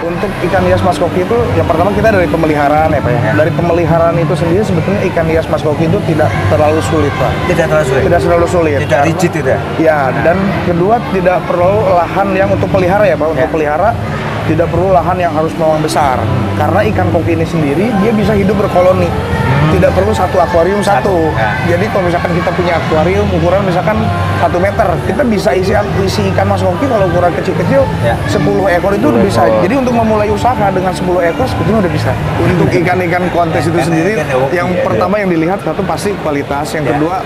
Untuk ikan hias Mas Koki itu, yang pertama kita dari pemeliharaan ya Pak ya. Dari pemeliharaan itu sendiri sebetulnya ikan hias Mas Koki itu tidak terlalu sulit Pak. Tidak terlalu sulit? Tidak terlalu sulit. Tidak rigid tidak? Ya, dan kedua tidak perlu lahan yang untuk pelihara ya Pak. Untuk pelihara tidak perlu lahan yang harus memang besar. Karena ikan koki ini sendiri, dia bisa hidup berkoloni. Tidak perlu satu akuarium satu. Jadi kalau misalkan kita punya akuarium ukuran misalkan 1 meter, kita bisa isi ikan Mas Koki kalau ukuran kecil-kecil 10 ekor itu udah bisa. Jadi untuk memulai usaha dengan 10 ekor sebetulnya udah bisa. Untuk ikan-ikan kontes itu sendiri, yang pertama yang dilihat satu pasti kualitas, yang kedua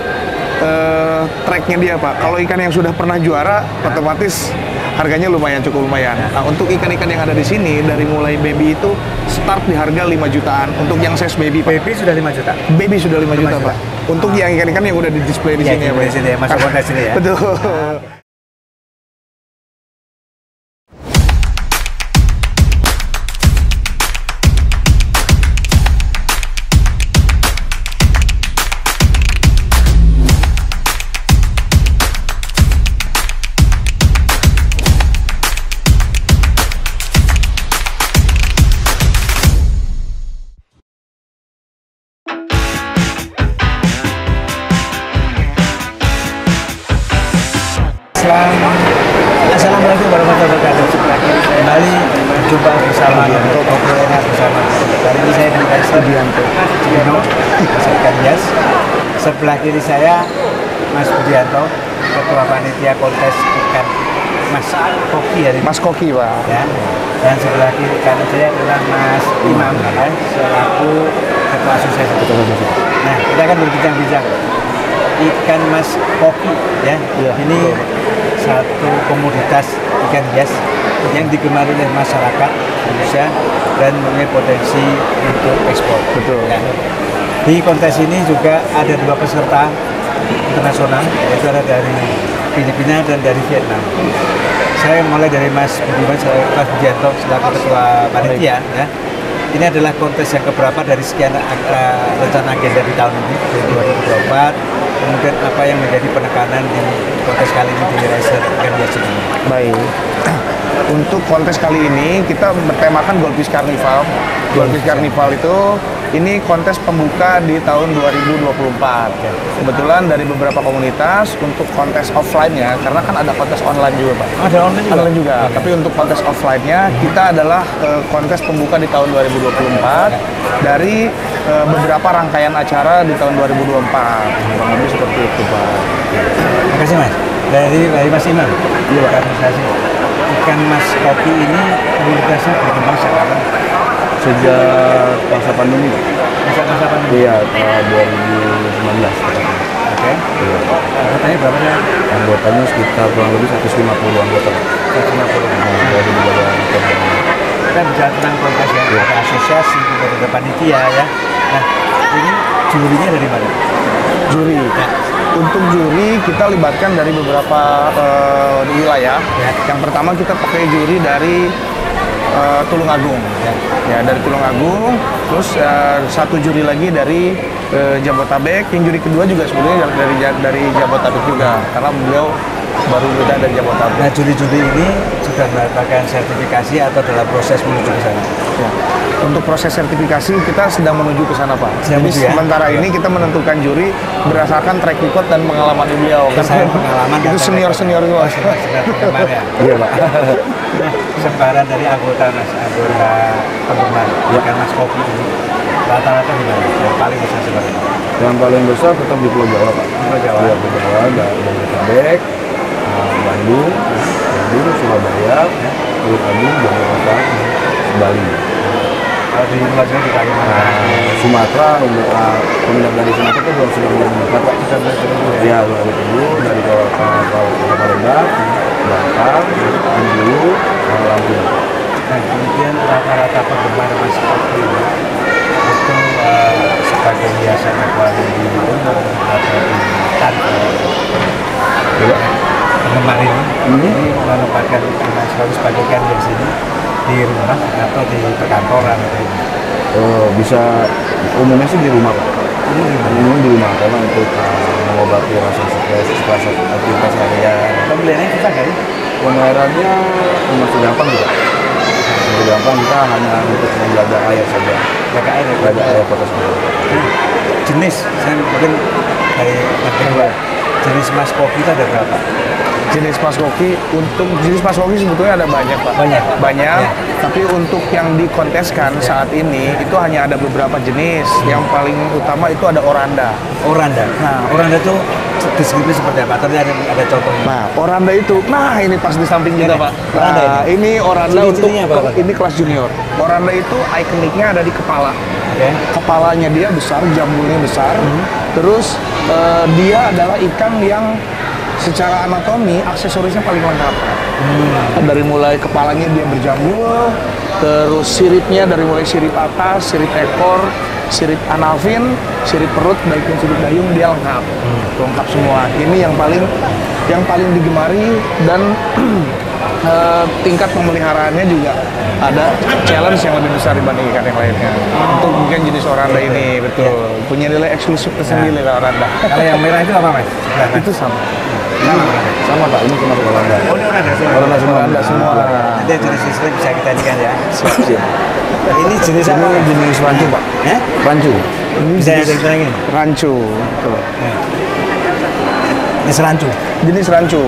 tracknya dia Pak. Kalau ikan yang sudah pernah juara, otomatis harganya cukup lumayan. Nah, untuk ikan-ikan yang ada di sini dari mulai baby itu start di harga 5 jutaan. Untuk yang size baby Pak. Baby sudah 5 juta? Baby sudah 5 juta Pak. Untuk yang ikan-ikan yang udah di display di sini ya Pak. Di sini ya, masuk kontes ini ya. Betul. Assalamualaikum warahmatullahi wabarakatuh. Kembali berjumpa bersama untuk obrolan bersama. Kali ini saya dengan Budianto Mas ikan hias. Sebelah kiri saya Mas Budianto, Ketua Panitia Kontes Ikan Mas Koki hari ini. Mas Koki Pak. Ya. Dan sebelah kiri kanan saya adalah Mas Imam selaku Ketua Asosiasi. Nah, kita akan berbincang-bincang ikan Mas Koki ya. Ini satu komoditas ikan hias yang digemari oleh masyarakat Indonesia dan mempunyai potensi untuk ekspor. Betul. Ya. Di kontes ini juga ada 2 peserta internasional, yaitu ada dari Filipina dan dari Vietnam. Saya mulai dari Mas Budianto selaku Ketua Panitia ya. Ini adalah kontes yang keberapa dari sekian rencana agenda di tahun ini, di 2024. Kemudian apa yang menjadi penekanan di kontes kali ini di Racer Ikan Hias ini? Baik. Untuk kontes kali ini kita bertemakan Goldfish Carnival. Goldfish Carnival itu ini kontes pembuka di tahun 2024. Kebetulan dari beberapa komunitas untuk kontes offline-nya, karena kan ada kontes online juga Pak. Ada online juga? Online juga. Tapi untuk kontes offline-nya kita adalah kontes pembuka di tahun 2024 dari beberapa rangkaian acara di tahun 2024. Kurang lebih seperti itu Pak. Terima kasih Mas. Dari Mas Imam. Iya Pak. Organisasi ikan Mas Koki ini komunitasnya berkembang sejak sejak masa pandemi. Masa pandemi? Iya, 2019. Oke. Iya. Anggotanya berapa ya? Anggotanya sekitar kurang lebih 150 anggota. 150. Dari beberapa negara. Kita bicara tentang kontes ya, ada asosiasi, ada panitia ya. Nah, ini jurinya dari mana? Juri. Ya. Untuk juri kita libatkan dari beberapa wilayah. Ya. Yang pertama kita pakai juri dari Tulungagung. Ya, dari Tulungagung. Terus satu juri lagi dari Jabotabek. Yang juri kedua juga sebenarnya dari Jabotabek juga, karena beliau baru beda dari Jabotabek. Nah, juri-juri ini sudah mendapatkan sertifikasi atau dalam proses menuju ke sana? Ya. Untuk proses sertifikasi kita sedang menuju ke sana Pak. Jadi sementara ini kita menentukan juri berdasarkan track record dan pengalaman beliau. Kan saya pengalaman itu senior itu. Penggemar ya. Iya Pak. Sebaran dari anggota penggemar ikan Mas Koki ini rata-rata di mana? Yang paling besar sebenarnya? Yang paling besar tetap di Pulau Jawa Pak. Pulau Jawa. Iya, Pulau Jawa, Jabodetabek, Bandung, Surabaya, Tulungagung, Jakarta, Bali. Kalau di luar negeri di Kalimantan, Sumatera, peminat dari Sumatera itu belum sudah mendapat Pak. Iya, sudah ditunggu dari Palembang, Batam, Bengkulu, Lampung. Nah, kemudian rata-rata penggemar Mas Koki itu sebagai hiasan akuarium di rumah atau di kantor. Penggemar ini menempatkan ikan Mas Koki sebagai ikan hias ini di rumah atau di perkantoran atau ini? Bisa umumnya sih di rumah Pak. Umumnya di rumah karena untuk mengobati rasa stres setelah aktivitas harian. Pembeliannya susah nggak sih? Pembayarannya masih gampang juga. Masih gampang misalkan kita hanya untuk menjaga air saja. Jaga air. Jaga air kota Semarang. Jenis, saya mungkin dari jenis mas kopi itu ada berapa? Jenis mas koki, untuk jenis mas koki sebetulnya ada banyak Pak. Banyak? Ya. Tapi untuk yang dikonteskan saat ini itu hanya ada beberapa jenis. Yang paling utama itu ada Oranda. Oranda. Nah, Oranda itu deskripsi seperti apa? Tadi ada contohnya. Nah, Oranda itu, ini pas di samping kita Pak. Oranda Nah, ini Oranda untuk apa? ini kelas junior. Oranda itu ikoniknya ada di kepala. Okay. Kepalanya dia besar, jambulnya besar. Terus dia adalah ikan yang secara anatomi aksesorisnya paling lengkap. Dari mulai kepalanya dia berjambul, terus siripnya dari mulai sirip atas, sirip ekor, sirip analfin, sirip perut, baik yang sirip dayung dia lengkap. Lengkap semua. Ini yang paling digemari dan tingkat pemeliharaannya juga ada challenge yang lebih besar dibanding ikan yang lainnya. Untuk mungkin jenis Oranda ini betul punya nilai eksklusif tersendiri lah Oranda. Kalau yang merah itu apa Mas? Itu sama. Sama Pak, ini termasuk Oranda. Oh, ini Oranda semua. Oranda semua. Nanti jenis bisa kita jadikan ya. Siap. Ini jenis apa? Ini jenis rancu Pak. Rancu. Bisa ada yang Rancu. Betul. Jenis rancu. Jenis rancu.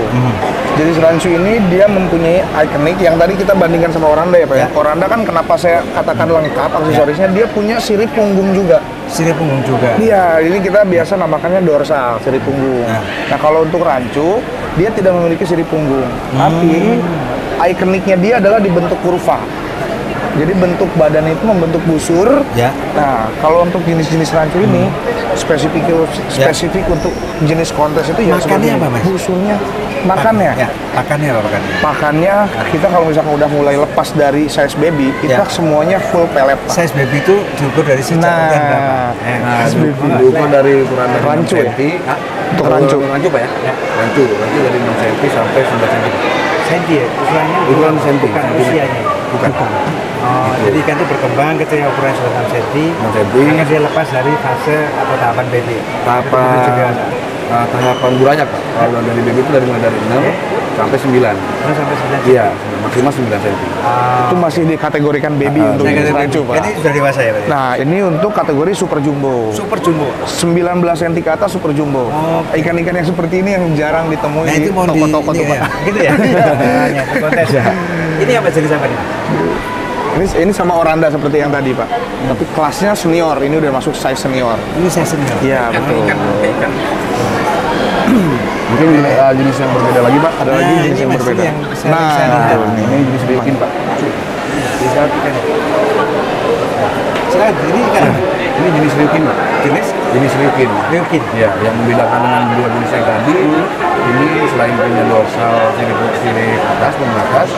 Jenis rancu ini dia mempunyai ikonik yang tadi kita bandingkan sama Oranda ya Pak ya. Oranda kan kenapa saya katakan lengkap aksesorisnya, dia punya sirip punggung juga. Sirip punggung juga. Iya, ini kita biasa namakannya dorsal, sirip punggung. Nah, kalau untuk rancu, dia tidak memiliki sirip punggung. Tapi ikoniknya dia adalah dibentuk kurva. Jadi bentuk badan itu membentuk busur. Ya. Nah, kalau untuk jenis-jenis rancu ini spesifik untuk jenis kontes itu ya makannya apa Mas? Busurnya. Makannya? Ya, makannya apa makannya? Makannya kita kalau misalkan udah mulai lepas dari size baby, kita semuanya full pelet. Size baby itu diukur dari sejak ukuran berapa? Size baby Diukur dari ukuran dari rancu 6 cm. Untuk rancu. Rancu Pak ya? Rancu dari 6 cm sampai 11 cm. Senti ya? Ukuran senti. Bukan usianya? Bukan. Oh, jadi ikan itu berkembang ketika ukuran sudah 6 cm. 6 cm. Karena dia lepas dari fase atau tahapan baby. Tahapan bulanyak Pak. Kalau dari baby itu dari mulai dari 6 sampai 9. Sampai 9 cm? Iya, maksimal 9 cm. Itu masih dikategorikan baby untuk jenis rancu Pak. Ini sudah dewasa ya Pak? Nah, ini untuk kategori super jumbo. Super jumbo? 19 cm ke atas super jumbo. Ikan-ikan yang seperti ini yang jarang ditemui di itu toko-toko tuh Pak. Gitu ya? Kontes ya? Ini apa jenis apa nih? Ini sama Oranda seperti yang tadi Pak. Tapi kelasnya senior, ini udah masuk size senior. Ini size senior? Iya, betul. Mungkin jenis yang berbeda lagi Pak. Ada lagi jenis yang berbeda. Ini jenis ryukin Pak. Silakan, ini ikan. Ini jenis ryukin Pak. Jenis ryukin. Ryukin. Ya, yang membedakan dengan dua jenis yang tadi, ini selain punya dorsal sirip atas dan atas,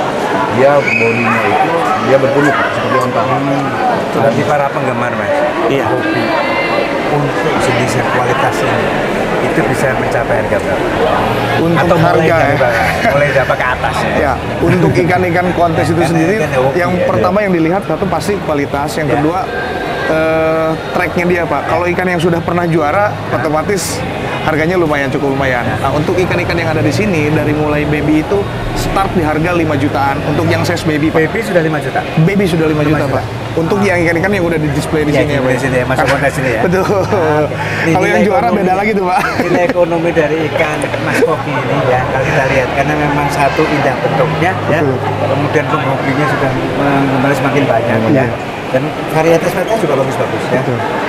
dia bodinya itu dia berpunuk seperti onta. Bagi para penggemar Mas, kopi untuk jenis yang kualitasnya itu bisa mencapai harga berapa? Untuk atau harga mulai dapat ke atas ya. Untuk ikan-ikan kontes itu sendiri, yang pertama yang dilihat satu pasti kualitas, yang kedua tracknya dia Pak. Kalau ikan yang sudah pernah juara, otomatis harganya cukup lumayan. Nah, untuk ikan-ikan yang ada di sini dari mulai baby itu start di harga 5 jutaan untuk yang size baby Pak. Baby sudah 5 juta. Baby sudah 5 juta Pak. Untuk yang ikan-ikan yang udah di display di sini ya Pak. Di sini ya, masuk kontes ini ya. Betul. Kalau yang juara beda lagi tuh Pak. Nilai ekonomi dari ikan mas koki ini ya, kalau kita lihat karena memang satu indah bentuknya ya. Kemudian penghobinya sudah mengembali semakin banyak ya. Dan varietas juga bagus-bagus ya.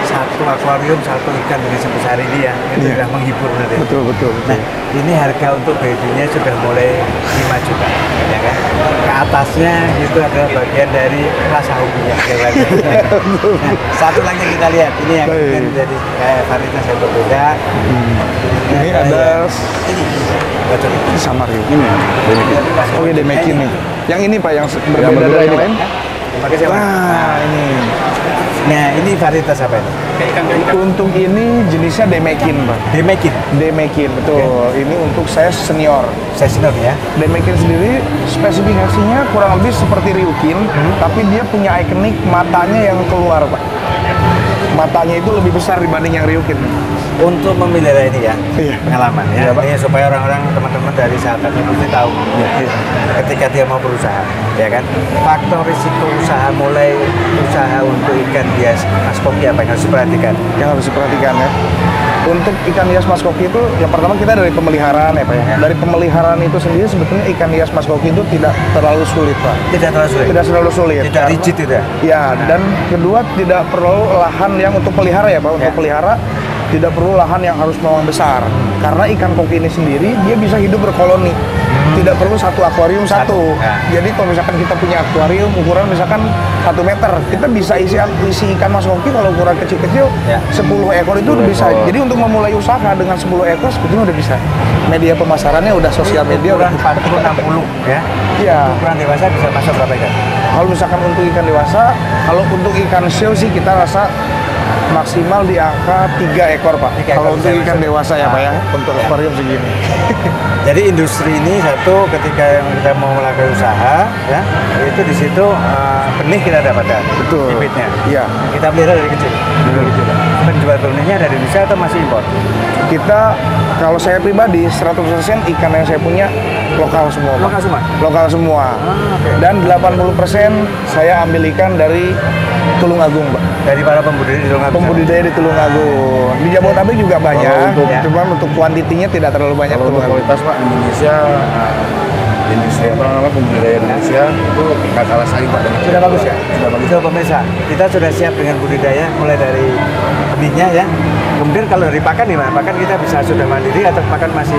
Satu akuarium, satu ikan dengan sebesar ini ya, itu sudah menghibur nanti. Betul. Nah, ini harga untuk babynya sudah mulai 5 juta, ya kan? Ke atasnya itu adalah bagian dari rasa hobinya. Nah, satu lagi yang kita lihat, ini yang kan jadi kayak varietas yang berbeda. Ini ada ini sama Rio. Ini. Oh ya Demekin nih. Yang ini Pak yang berbeda dari yang lain. Ini. Nah, ini varietas apa ini? Untuk ini jenisnya Demekin, Pak. Demekin, betul. Ini untuk size senior. Size senior ya. Demekin sendiri spesifikasinya kurang lebih seperti Ryukin, tapi dia punya ikonik matanya yang keluar, Pak. Matanya itu lebih besar dibanding yang Ryukin. untuk memelihara ini ya, Iya. pengalaman ya, ini supaya orang-orang teman-teman dari sahabat industri tahu ketika dia mau berusaha, ya kan, faktor risiko usaha mulai usaha untuk ikan hias Mas Koki apa yang harus diperhatikan? Yang harus diperhatikan ya. Untuk ikan hias Mas Koki itu yang pertama kita dari pemeliharaan ya Pak ya. Dari pemeliharaan itu sendiri sebetulnya ikan hias Mas Koki itu tidak terlalu sulit Pak. Tidak terlalu sulit. Tidak terlalu sulit. Tidak rigid tidak. Ya, dan kedua tidak perlu lahan yang untuk pelihara ya Pak. Untuk pelihara tidak perlu lahan yang harus memang besar. Karena ikan koki ini sendiri dia bisa hidup berkoloni. Tidak perlu satu akuarium satu. Ya. Jadi kalau misalkan kita punya akuarium ukuran misalkan 1 meter, kita bisa isi ikan Mas Koki kalau ukuran kecil-kecil Ya. 10 ekor itu udah bisa. Jadi untuk memulai usaha dengan 10 ekor sebetulnya udah bisa. Media pemasarannya udah sosial media udah. Ukuran 40-60 ya. Iya. Ukuran dewasa bisa masuk berapa ikan? Kalau misalkan untuk ikan dewasa, kalau untuk ikan shell sih kita rasa maksimal di angka 3 ekor Pak. 3 ekor Kalau untuk bisa ikan masuk. dewasa ya Pak ya, untuk akuarium segini. Jadi industri ini satu ketika kita mau melakukan usaha ya itu di situ benih kita dapatkan. Betul. Bibitnya. Iya. Kita pelihara dari kecil. Penjual benihnya dari Indonesia atau masih impor? Kita kalau saya pribadi 100% ikan yang saya punya lokal semua Pak. Lokal semua? Lokal semua. oke. Dan 80% saya ambil ikan dari Tulungagung Pak. Dari para pembudidaya di Tulungagung. Pembudidaya di Tulungagung. Di Jabodetabek juga banyak, untuk- cuman untuk kuantitinya tidak terlalu banyak Kalau untuk Tulungagung. kualitas Pak, Indonesia industri apa namanya pembudidaya Indonesia itu nggak kalah saing Pak dengan Sudah bagus ya? Sudah bagus. Itu pemirsa, kita sudah siap dengan budidaya mulai dari benihnya ya. Kemudian kalau dari pakan gimana? Pakan kita bisa sudah mandiri atau pakan masih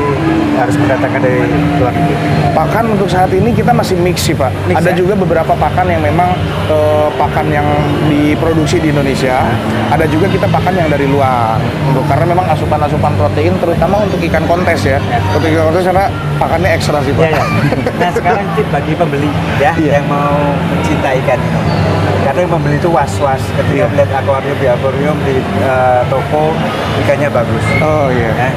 harus mendatangkan dari luar negeri? Pakan untuk saat ini kita masih mix sih Pak. Mix, Ada ya? juga beberapa pakan yang memang pakan yang diproduksi di Indonesia. Ada juga kita pakan yang dari luar. Karena memang asupan-asupan protein terutama untuk ikan kontes ya. Untuk ikan kontes karena pakannya ekstra sih Pak. Ya, ya. Nah sekarang tip bagi pembeli ya Iya. yang mau mencintai ikan ini. Karena yang pembeli itu was-was ketika Iya. melihat akuarium di toko ikannya bagus. Oh iya. Ya.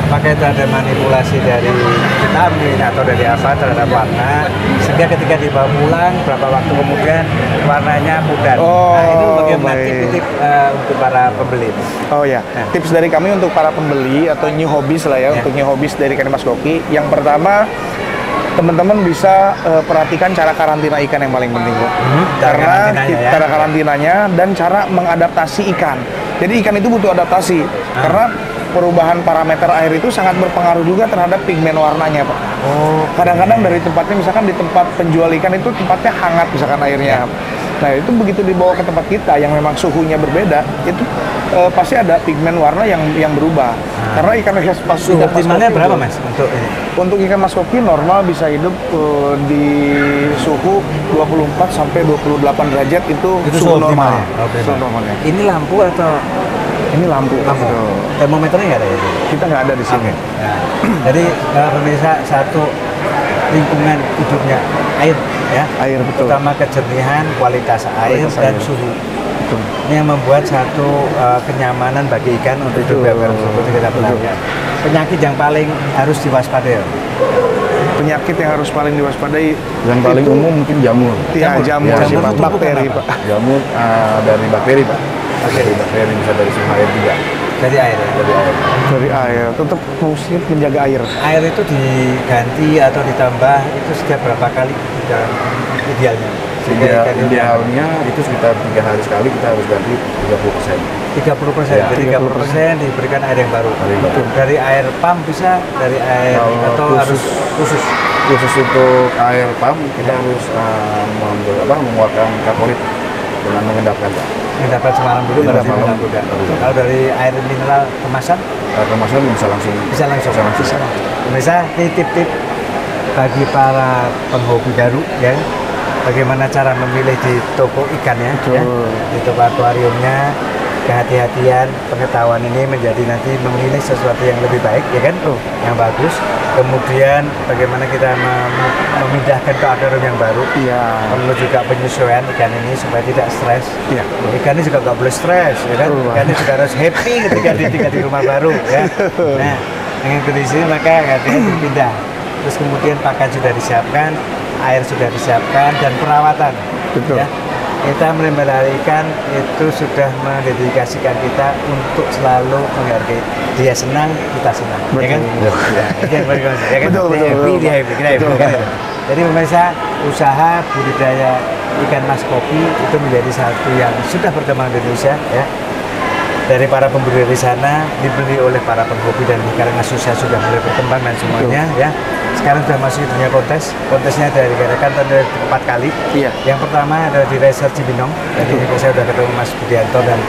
Maka itu ada manipulasi dari vitamin atau dari apa terhadap warna sehingga ketika dibawa pulang berapa waktu kemudian warnanya pudar. Oh, Nah itu bagaimana baik. tip-tip untuk para pembeli? Oh ya, tips dari kami untuk para pembeli atau new hobbies lah ya, Ya. untuk new hobbies dari ikan Mas Koki. Yang pertama, teman-teman bisa perhatikan cara karantina ikan yang paling penting kok. Cara Karena karantinanya ya. cara karantinanya dan cara mengadaptasi ikan. Jadi ikan itu butuh adaptasi karena perubahan parameter air itu sangat berpengaruh juga terhadap pigmen warnanya Pak. Oh, Kadang-kadang dari tempatnya misalkan di tempat penjual ikan itu tempatnya hangat misalkan airnya. Nah itu begitu dibawa ke tempat kita yang memang suhunya berbeda, itu pasti ada pigmen warna yang berubah. Karena ikan hias suhu ikan Mas optimalnya Koki berapa itu- mas untuk ini? Untuk ikan Mas Koki normal bisa hidup di suhu 24 sampai 28 derajat itu suhu normal. optimalnya. Suhu normalnya. Ini lampu atau Ini lampu. lampu? Betul. Termometernya nggak ada ya? Kita nggak ada di sini. Nah, jadi pemirsa satu lingkungan hidupnya air ya, Air betul. terutama kejernihan, kualitas air Kualitas dan air. suhu. Betul. Ini yang membuat satu kenyamanan bagi ikan untuk hidup Betul. yang seperti kita pelajari. Penyakit yang paling harus diwaspadai. Penyakit yang harus paling diwaspadai Yang paling itu- umum mungkin jamur. Ya, jamur Ya, sih Pak, jamur itu bakteri bukan Pak. Jamur dari bakteri Pak. Dari bakteri bisa dari suhu air juga. Dari air ya. Dari air. Dari air, tetap fungsinya menjaga air. Air itu diganti atau ditambah itu setiap berapa kali dan idealnya? Sehingga Ideal, ikan itu idealnya itu sekitar 3 hari sekali kita harus ganti 30%. 30%, Ya, jadi 30% diberikan air yang baru. Air yang baru. Dari air pump bisa, dari air Kalau atau harus khusus. Khusus untuk air pump kita harus mengeluarkan karbohidrat dengan mengendapkan Pak. Mendapat semalam dulu baru Mendapat malam. diminum juga. Baru. Kalau dari air mineral kemasan Kemasan bisa langsung bisa langsung. Bisa. Pemirsa, ini tip-tip bagi para penghobi baru ya. Bagaimana cara memilih di toko ikannya ya, di toko akuariumnya, kehati-hatian, pengetahuan ini menjadi nanti memilih sesuatu yang lebih baik ya kan, yang bagus. Kemudian bagaimana kita memindahkan ke akuarium yang baru. Iya. Perlu juga penyesuaian ikan ini supaya tidak stres. Iya. Ikan ini juga nggak boleh stres, ya kan? Betul, Pak. Ikan ini juga harus happy ketika tinggal di rumah baru, ya. Nah, dengan kondisi ini maka hati-hati dipindah. Terus kemudian pakan sudah disiapkan, air sudah disiapkan, dan perawatan. Betul. Ya. kita melempar ikan itu sudah mendedikasikan kita untuk selalu menghargai. Dia senang, kita senang. Ya kan? Ya, itu yang paling penting, ya kan? Betul, Dia betul, happy, betul. dia happy, kita happy, Betul, kan? betul. Jadi pemirsa, usaha budidaya ikan mas kopi itu menjadi satu yang sudah berkembang di Indonesia, ya. Dari para pembudidaya di sana, dibeli oleh para penghobi, dan karena susah sudah mulai berkembang dan semuanya, ya. Sekarang sudah masuk di dunia kontes. Kontesnya diadakan dari 4 kali. Iya. Yang pertama adalah di Resort Cibinong. Jadi saya sudah ketemu Mas Budianto dan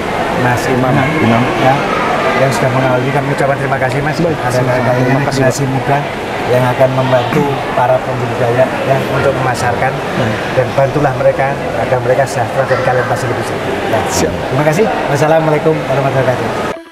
Mas Imam, ya, yang sudah mengawali. Kami ucapkan terima kasih Mas. Baik, Ada sama-sama. kayaknya Terima kasih, generasi muda yang akan membantu para pembudidaya yang untuk memasarkan, dan bantulah mereka agar mereka sejahtera dan kalian pasti lebih sejahtera. Siap. Terima kasih. Wassalamualaikum warahmatullahi wabarakatuh.